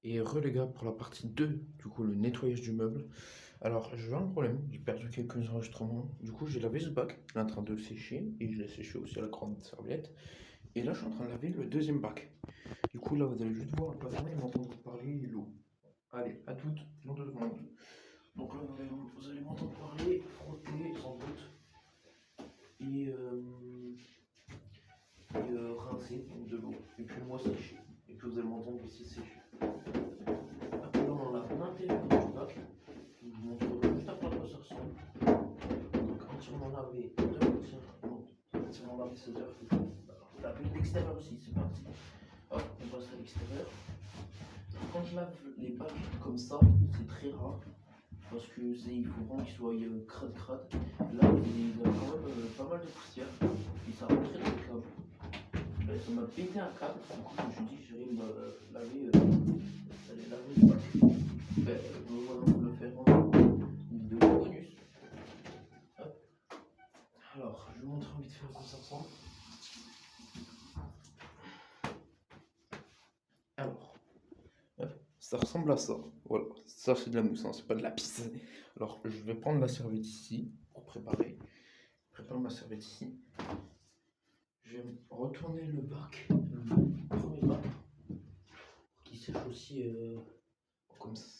Et les gars, pour la partie 2, du coup, le nettoyage du meuble. Alors, j'ai eu un problème, j'ai perdu quelques enregistrements. Du coup, j'ai lavé ce bac, il est en train de le sécher, et je l'ai séché aussi à la grande serviette. Et là, je suis en train de laver le deuxième bac. Du coup, là, vous allez juste voir le patron et m'entendre vous parler l'eau. Allez, à toutes dans 2 secondes. Donc là, vous allez m'entendre parler, frotter, sans doute, et, rincer de l'eau. Et puis moi, sécher. Et puis vous allez m'entendre aussi sécher. Après, là, on lave l'intérieur du bac. Je vous montrerai juste après à quoi ça ressemble. Donc, entièrement lavé de entièrement lavé, c'est-à-dire que laver l'extérieur aussi, c'est parti. Hop, on passe à l'extérieur. Quand je lave les bacs comme ça, c'est très rare. Parce que il faut vraiment qu'ils soient crade. Là, il y a quand même pas mal de poussière. Et ça rentrait dans le câble. Ben, ça m'a pété un câble. Du coup, je me suis dit que j'allais me laver, j'allais laver le bac. Ben, voilà, on va le faire en vidéo bonus. Hop. Alors, je vous montre vite fait à quoi ça ressemble. Alors, hop, ça ressemble à ça. Voilà, ça c'est de la mousse, hein, c'est pas de la pisse. Alors, je vais prendre la serviette ici pour préparer. Je prépare ma serviette ici. Je vais retourner le bac, le premier bac, qui sèche aussi comme ça.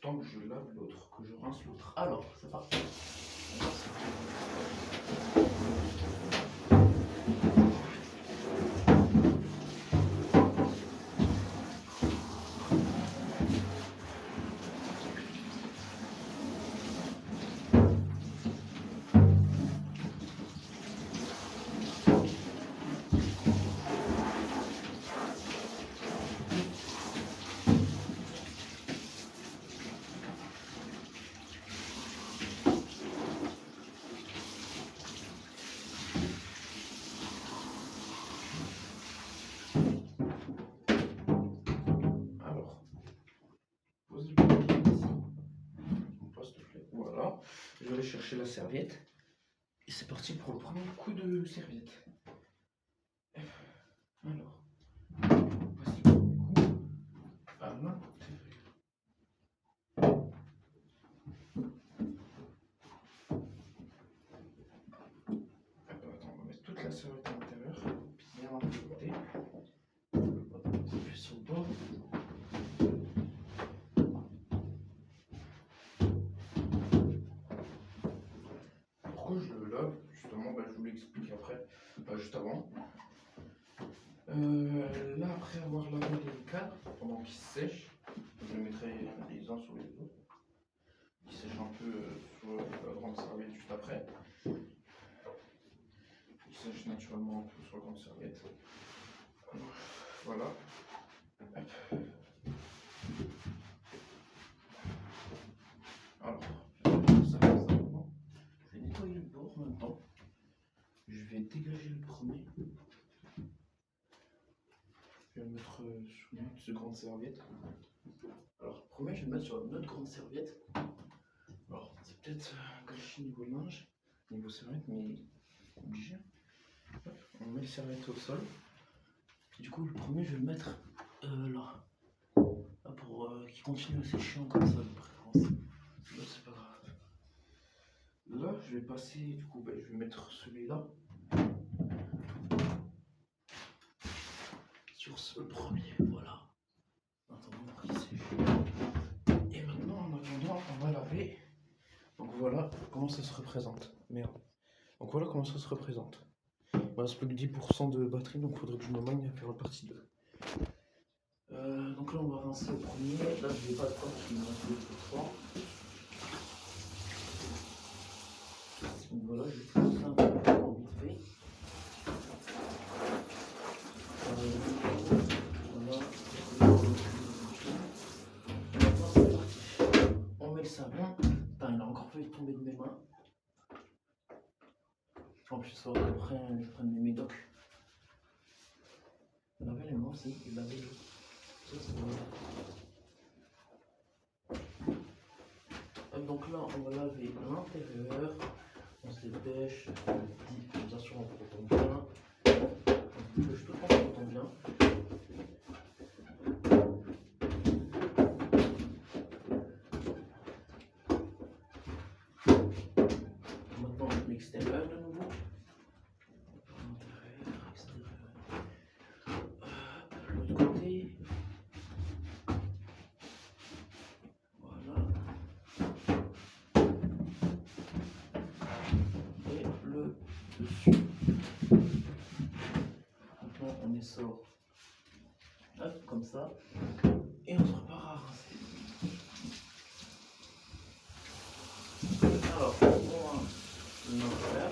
Tant que je lave l'autre, que je rince l'autre. Alors, c'est parti. Alors, pose le papier ici. On passe le flip. Voilà. Je vais aller chercher la serviette. Et c'est parti pour le premier coup de serviette. Alors, voici le premier coup à l'intérieur. Attends, on va mettre toute la serviette à l'intérieur. Bien en côté. Puis sur le bord. Pourquoi je le lave? Justement, je vous l'explique après, juste avant. Là, après avoir lavé les cadres, pendant qu'ils sèchent, je les mettrai les uns sur les autres. Ils sèchent un peu sur la grande serviette juste après. Ils sèchent naturellement un peu sur la grande serviette. Voilà. Hop. Alors, ça maintenant. Je vais nettoyer le bord en même temps. Je vais dégager le premier. Je vais le mettre sous cette grande serviette. Alors, le premier, je vais le mettre sur une autre grande serviette. Alors, c'est peut-être gâché niveau linge, niveau serviette, mais obligé. Hop, on met le serviette au sol. Puis, du coup, le premier, je vais le mettre là. Là pour qu'il continue à sécher comme ça, de préférence. Là, c'est pas grave. Là, je vais passer, du coup, je vais mettre celui-là sur ce premier, voilà. En attendant qu'il sèche. Et maintenant, en attendant, on va laver. Donc voilà comment ça se représente. Merde. Donc voilà comment ça se représente. Il me reste plus que 10% de batterie, donc il faudrait que je me magne à faire la partie 2. Donc là, on va rincer le premier. Là, je vais pas trop parce qu'il me reste 2%. Donc voilà, je vais faire ça un peu vite fait. Voilà. Maintenant, c'est parti. On met le savon. Putain, il a encore failli tomber de mes mains. En plus, il faudrait qu'après, je prenne mes médocs. Laver les mains aussi, et laver l'eau. Ça, c'est bon. Donc là, on va laver l'intérieur. On se dépêche, bien sûr, on frotte bien. On se dépêche tout le temps, on frotte bien. sort. Hop, comme ça. Et on se prépare à rincer. Alors, on va le faire.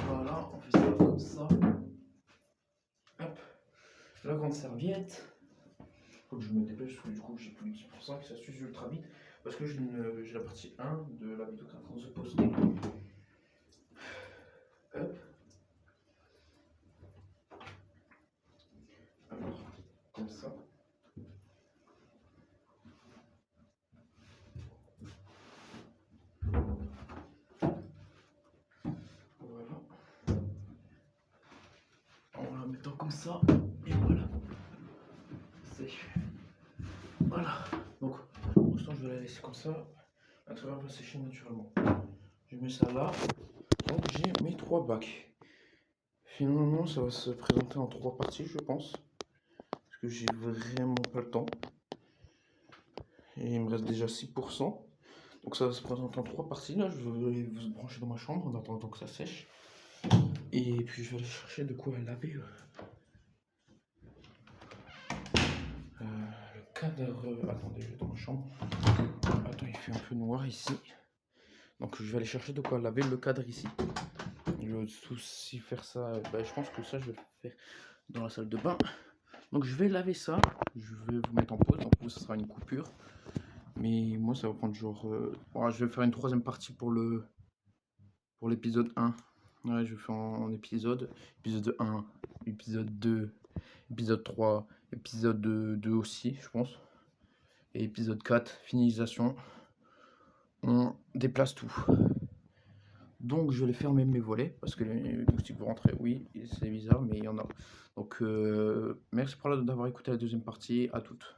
Voilà, on fait ça comme ça. Hop, la grande serviette. Faut que je me dépêche parce que du coup j'ai plus de 10% que ça s'use ultra vite. Parce que j'ai la partie 1 de la vidéo qui est en train de se poster. Hop. Alors, comme ça. Voilà. En la mettant comme ça. Et voilà. Sèche. Voilà. Donc, pour l'instant, je vais la laisser comme ça. L'intérieur va sécher naturellement. Je mets ça là. Donc, j'ai mes 3 bacs. Finalement, ça va se présenter en 3 parties, je pense. Parce que j'ai vraiment pas le temps. Et il me reste déjà 6%. Donc ça va se présenter en 3 parties. Là, je vais vous brancher dans ma chambre en attendant que ça sèche. Et puis je vais aller chercher de quoi laver le cadre. Attendez, je vais dans ma chambre. Attends, il fait un peu noir ici. Donc je vais aller chercher de quoi laver le cadre ici. Je vais aussi faire ça. Je pense que ça, je vais le faire dans la salle de bain. Donc je vais laver ça. Je vais vous mettre en pause. Donc vous, ça sera une coupure. Mais moi, ça va prendre genre... je vais faire une 3e partie pour l'épisode 1. Ouais, je fais en épisode. Épisode 1, épisode 2, épisode 3, épisode 2 aussi, je pense. Et épisode 4, finalisation. On déplace tout. Donc je vais fermer mes volets parce que les moustiques vont rentrer. Oui, c'est bizarre, mais il y en a. Donc merci pour d'avoir écouté la 2e partie. À toutes.